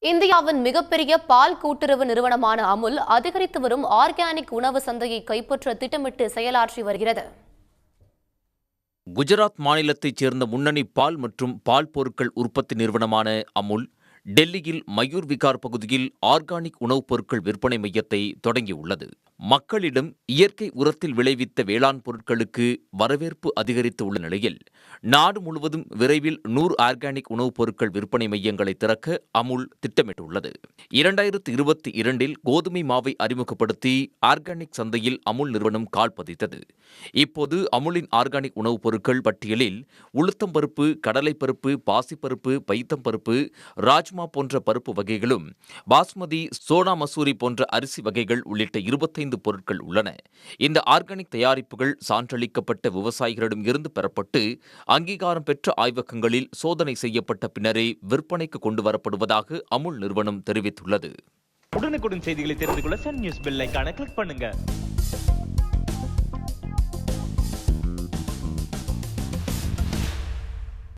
இந்தியாவின் மிகப்பெரிய பால் கூட்டுறவு நிறுவனமான அமுல் அதிகரித்து வரும் ஆர்கானிக் உணவு சந்தையை கைப்பற்ற திட்டமிட்டு செயலாற்றி வருகிறது. குஜராத் மாநிலத்தைச் சேர்ந்த முன்னணி பால் மற்றும் பால் பொருட்கள் உற்பத்தி நிறுவனமான அமுல் டெல்லியில் மயூர் விகார் பகுதியில் ஆர்கானிக் உணவுப் பொருட்கள் விற்பனை மையத்தை தொடங்கியுள்ளது. மக்களிடம் இயற்கை உரத்தில் விளைவித்த வேளாண் பொருட்களுக்கு வரவேற்பு அதிகரித்து உள்ள நிலையில் நாடு முழுவதும் விரைவில் 100 ஆர்கானிக் உணவுப் பொருட்கள் விற்பனை மையங்களை திறக்க அமுல் திட்டமிட்டுள்ளது. 2022இல் கோதுமை மாவை அறிமுகப்படுத்தி ஆர்கானிக் சந்தையில் அமுல் நிறுவனம் கால் பதித்தது. இப்போது அமுலின் ஆர்கானிக் உணவுப் பொருட்கள் பட்டியலில் உளுத்தம்பருப்பு, கடலைப்பருப்பு, பாசிப்பருப்பு, பைத்தம்பருப்பு, ராஜ்மா போன்ற பருப்பு வகைகளும், பாஸ்மதி, சோனா மசூரி போன்ற அரிசி வகைகள் உள்ளிட்ட 25 பொருட்கள் உள்ளன. இந்த ஆர்கானிக் தயாரிப்புகள் சான்றளிக்கப்பட்ட விவசாயிகளிடம் இருந்து பெறப்பட்டு அங்கீகாரம் பெற்ற ஆய்வகங்களில் சோதனை செய்யப்பட்ட பின்னரே விற்பனைக்கு கொண்டு வரப்படுவதாக அமுல் நிறுவனம் தெரிவித்துள்ளது. உடனுக்குடன் செய்திகளை தெரிந்து கொள்ள சன் நியூஸ் பெல் ஐகானை கிளிக் பண்ணுங்க.